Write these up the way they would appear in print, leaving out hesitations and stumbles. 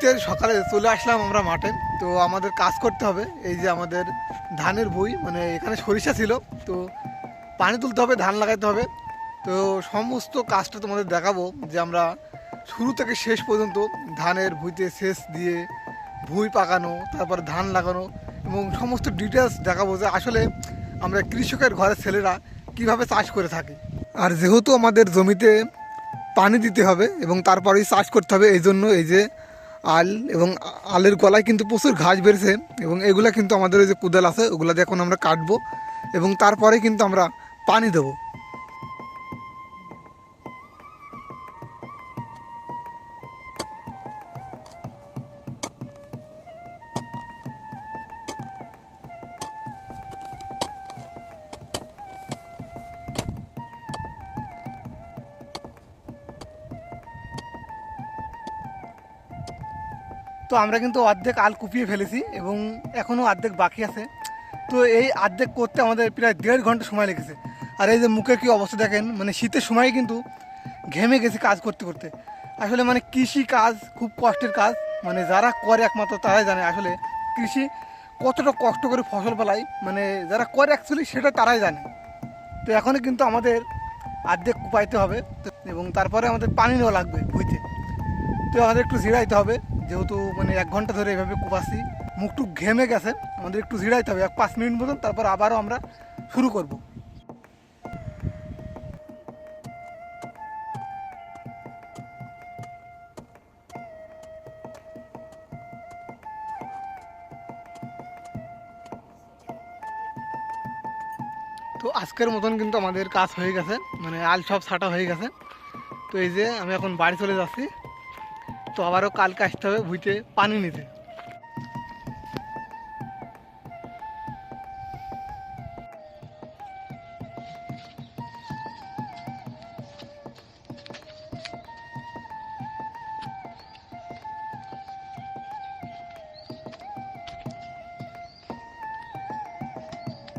শীতের সকালে চলে আসলাম আমরা মাঠে। তো আমাদের কাজ করতে হবে। এই যে আমাদের ধানের ভুঁই, মানে এখানে সরিষা ছিল, তো পানি তুলতে হবে, ধান লাগাইতে হবে। তো সমস্ত কাজটা তোমাদের দেখাবো যে আমরা শুরু থেকে শেষ পর্যন্ত ধানের ভুঁইতে সেচ দিয়ে ভুঁই পাকানো, তারপরে ধান লাগানো এবং সমস্ত ডিটেলস দেখাবো যে আসলে আমরা কৃষকের ঘরের ছেলেরা কিভাবে চাষ করে থাকি। আর যেহেতু আমাদের জমিতে পানি দিতে হবে এবং তারপরেই চাষ করতে হবে, এই জন্য এই যে আল এবং আলের গলায় কিন্তু প্রচুর ঘাস বেড়েছে এবং এগুলা কিন্তু আমাদের ওই যে কুদাল আছে ওগুলা দিয়ে এখন আমরা কাটবো এবং তারপরে কিন্তু আমরা পানি দেবো। তো আমরা কিন্তু অর্ধেক আল কুপিয়ে ফেলেছি এবং এখনও অর্ধেক বাকি আছে। তো এই অর্ধেক করতে আমাদের প্রায় 1.5 ঘন্টা সময় লেগেছে। আর এই যে মুখের কী অবস্থা দেখেন, মানে শীতের সময় কিন্তু ঘেমে গেছি কাজ করতে করতে। আসলে মানে কৃষি কাজ খুব কষ্টের কাজ, মানে যারা করে একমাত্র তারাই জানে আসলে কৃষি কতটা কষ্ট করে ফসল ফলায়, মানে যারা করে অ্যাকচুয়ালি সেটা তারাই জানে। তো এখনও কিন্তু আমাদের অর্ধেক কুপাইতে হবে এবং তারপরে আমাদের পানি নেওয়া লাগবে ভুঁইতে। তো আমাদের একটু জিরাইতে হবে, যেহেতু মানে 1 ঘন্টা ধরে এভাবে কুপাচ্ছি, মুখটুক ঘেমে গেছে, আমাদের একটু জিরাইতে হবে 5 মিনিট মতন, তারপর আবারও আমরা শুরু করব। তো আজকের মতন কিন্তু আমাদের কাজ হয়ে গেছে, মানে আল সব ছাটা হয়ে গেছে। তো এই যে আমি এখন বাড়ি চলে যাচ্ছি। তো আবারও কালকে আসতে হবে ভুঁইতে পানি নিতে।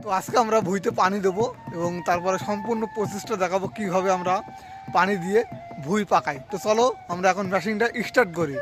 তো আজকে আমরা ভুঁইতে পানি দেবো এবং তারপরে সম্পূর্ণ প্রসেসটা দেখাবো কীভাবে আমরা পানি দিয়ে ভুঁই পাকাই। তো চলো আমরা এখন মেশিনটা স্টার্ট করি।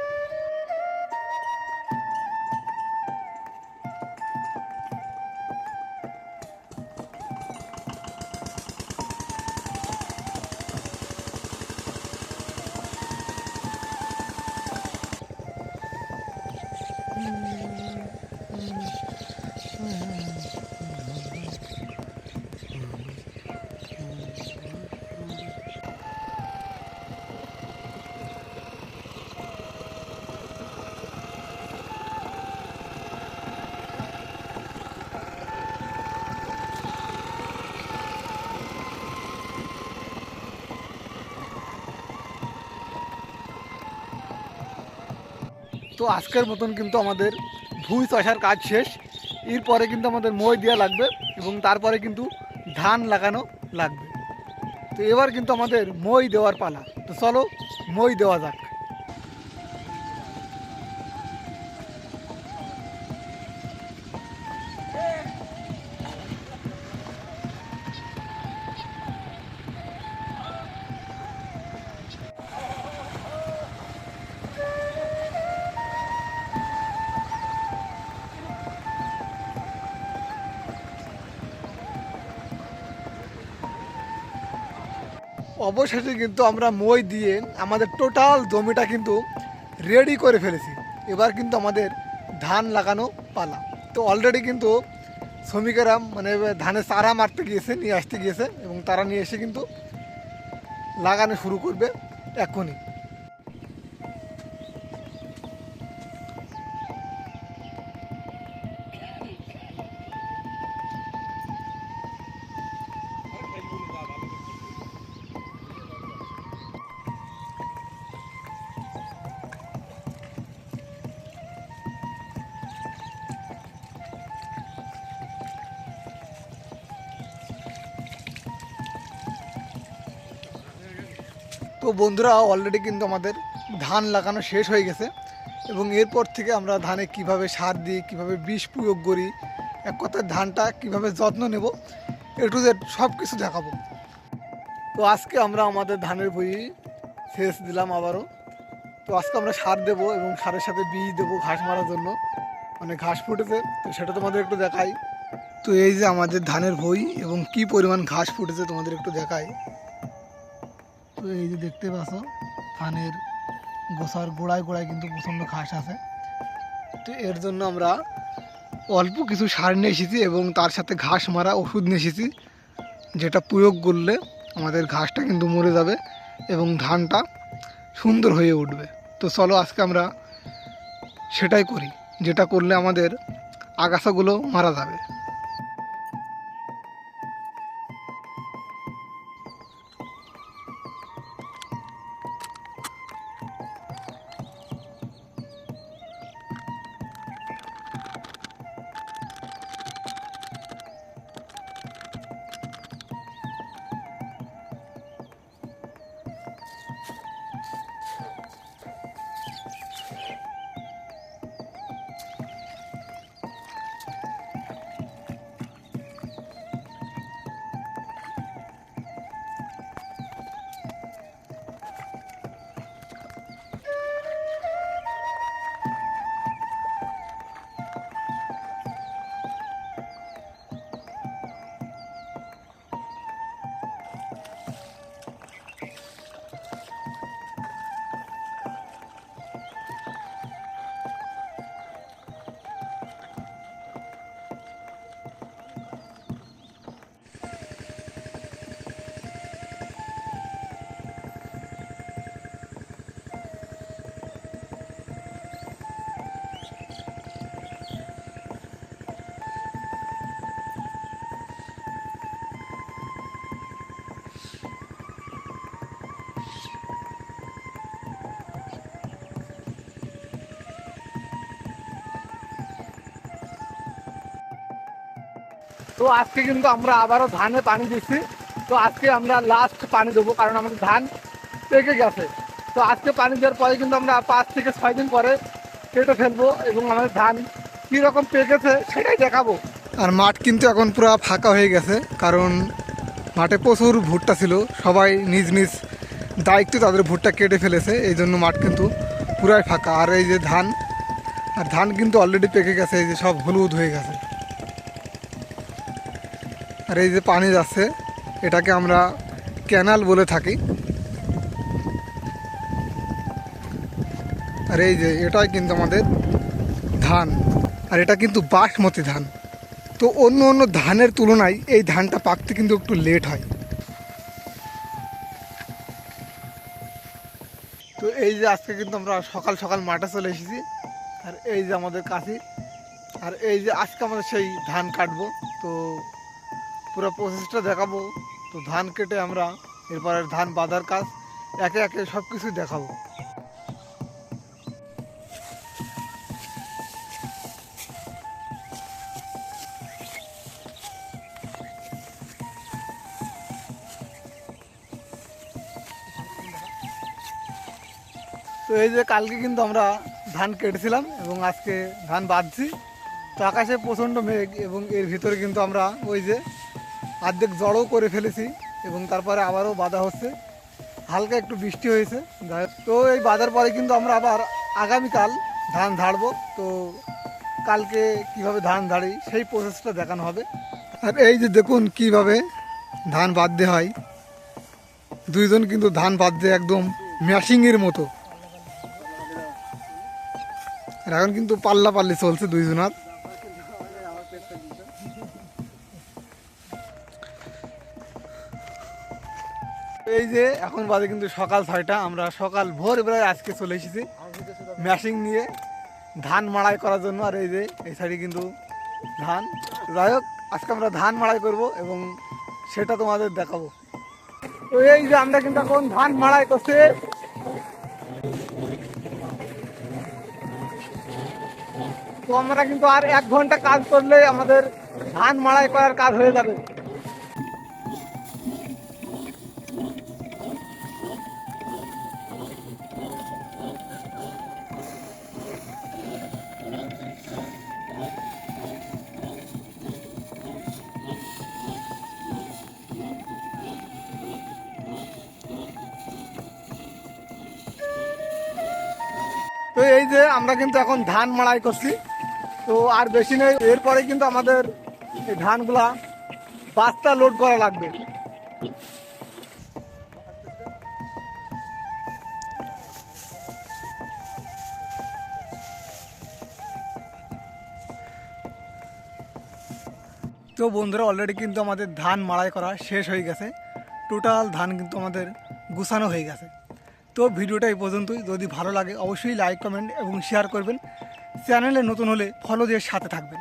তো আজকের মতন কিন্তু আমাদের ভুঁই চাষার কাজ শেষ। এরপরে কিন্তু আমাদের মই দেওয়া লাগবে এবং তারপরে কিন্তু ধান লাগানো লাগবে। তো এবার কিন্তু আমাদের মই দেওয়ার পালা। তো চলো মই দেওয়া যাক। অবশেষে কিন্তু আমরা মই দিয়ে আমাদের টোটাল জমিটা কিন্তু রেডি করে ফেলেছি। এবার কিন্তু আমাদের ধান লাগানো পালা। তো অলরেডি কিন্তু শ্রমিকেরা মানে ধানের চারা মারতে গিয়েছে, নিয়ে আসতে গিয়েছে এবং তারা নিয়ে এসে কিন্তু লাগানো শুরু করবে এখনই। তো বন্ধুরা অলরেডি কিন্তু আমাদের ধান লাগানো শেষ হয়ে গেছে এবং এরপর থেকে আমরা ধানে কিভাবে সার দিই, কিভাবে বিষ প্রয়োগ করি, এক কথায় ধানটা কিভাবে যত্ন নেব, এ টু জেড সব কিছু দেখাবো। তো আজকে আমরা আমাদের ধানের ভুঁই সেচ দিলাম আবারও। তো তো আজকে আমরা সার দেবো এবং সারের সাথে বীজ দেবো ঘাস মারার জন্য, মানে ঘাস ফুটেছে, তো সেটা তোমাদের একটু দেখাই। তো এই যে আমাদের ধানের ভুঁই এবং কি পরিমাণ ঘাস ফুটেছে তোমাদের একটু দেখাই। তো এই যে দেখতে পাচ্ছ ধানের গোছার গোড়ায় গোড়ায় কিন্তু প্রচণ্ড ঘাস আছে। তো এর জন্য আমরা অল্প কিছু সার নিয়ে এসেছি এবং তার সাথে ঘাস মারা ওষুধ নিয়ে এসেছি, যেটা প্রয়োগ করলে আমাদের ঘাসটা কিন্তু মরে যাবে এবং ধানটা সুন্দর হয়ে উঠবে। তো চলো আজকে আমরা সেটাই করি, যেটা করলে আমাদের আগাছাগুলো মারা যাবে। তো আজকে কিন্তু আমরা আবারও ধানে পানি দিচ্ছি। তো আজকে আমরা লাস্ট পানি দেবো, কারণ আমাদের ধান পেকে গেছে। তো আজকে পানি দেওয়ার পরে কিন্তু আমরা 5 থেকে 6 দিন পরে কেটে ফেলবো এবং আমাদের ধান কীরকম পেকেছে সেটাই দেখাবো। আর মাঠ কিন্তু এখন পুরো ফাঁকা হয়ে গেছে, কারণ মাঠে প্রচুর ভুট্টা ছিল, সবাই নিজ নিজ দায়িত্বে তাদের ভুট্টা কেটে ফেলেছে, এই জন্য মাঠ কিন্তু পুরাই ফাঁকা। আর এই যে ধান, আর ধান কিন্তু অলরেডি পেকে গেছে, এই যে সব হলুদ হয়ে গেছে। আর এই যে পানি যাচ্ছে, এটাকে আমরা ক্যানাল বলে থাকি। আর এই যে এটাই কিন্তু আমাদের ধান, আর এটা কিন্তু বাসমতি ধান। তো অন্য অন্য ধানের তুলনায় এই ধানটা পাকতে কিন্তু একটু লেট হয়। তো এই যে আজকে কিন্তু আমরা সকাল সকাল মাঠে চলে এসেছি, আর এই যে আমাদের কাশি, আর এই যে আজকে আমাদের সেই ধান কাটবো। তো পুরো প্রসেসটা দেখাবো। তো ধান কেটে আমরা এরপরে ধান বাঁধার কাজ একে একে সব কিছুই দেখাবো। তো এই যে কালকে কিন্তু আমরা ধান কেটেছিলাম এবং আজকে ধান বাঁধছি। তো আকাশে প্রচণ্ড মেঘ এবং এর ভিতরে কিন্তু আমরা ওই যে অর্ধেক জড়ও করে ফেলেছি এবং তারপরে আবারও বাঁধা হচ্ছে। হালকা একটু বৃষ্টি হয়েছে। তো এই বাঁধার পরে কিন্তু আমরা আবার আগামীকাল ধান ঝাড়বো। তো কালকে কিভাবে ধান ঝাড়ি সেই প্রসেসটা দেখানো হবে। আর এই যে দেখুন কিভাবে ধান বাঁধতে হয়, দুইজন কিন্তু ধান বাঁধতে একদম ম্যাশিংয়ের মতো। আর এখন কিন্তু পাল্লা পাল্লি চলছে দুইজনার। এই যে এখন বাজে কিন্তু সকাল 6টা, আমরা সকাল ভোরবেলায় আজকে চলে এসেছি মেশিন নিয়ে ধান মাড়াই করার জন্য। আর এই যে এই সাইডে কিন্তু ধান, যাই হোক আজকে আমরা ধান মাড়াই করব এবং সেটা তোমাদের দেখাবো। তো এই যে আমরা কিন্তু এখন ধান মাড়াই করছি। তো আমরা কিন্তু আর 1 ঘন্টা কাজ করলে আমাদের ধান মাড়াই করার কাজ হয়ে যাবে। আমরা কিন্তু এখন ধান মাড়াই করছি, তো আর বেশি নেই, এরপরে কিন্তু আমাদের এই ধানগুলা বস্তা লোড করা লাগবে। তো বন্ধুরা অলরেডি কিন্তু আমাদের ধান মাড়াই করা শেষ হয়ে গেছে, টোটাল ধান কিন্তু আমাদের গুছানো হয়ে গেছে। তো ভিডিওটা এই পর্যন্তই, যদি ভালো লাগে অবশ্যই লাইক কমেন্ট এবং শেয়ার করবেন, চ্যানেলে নতুন হলে ফলো দিয়ে সাথে থাকবেন।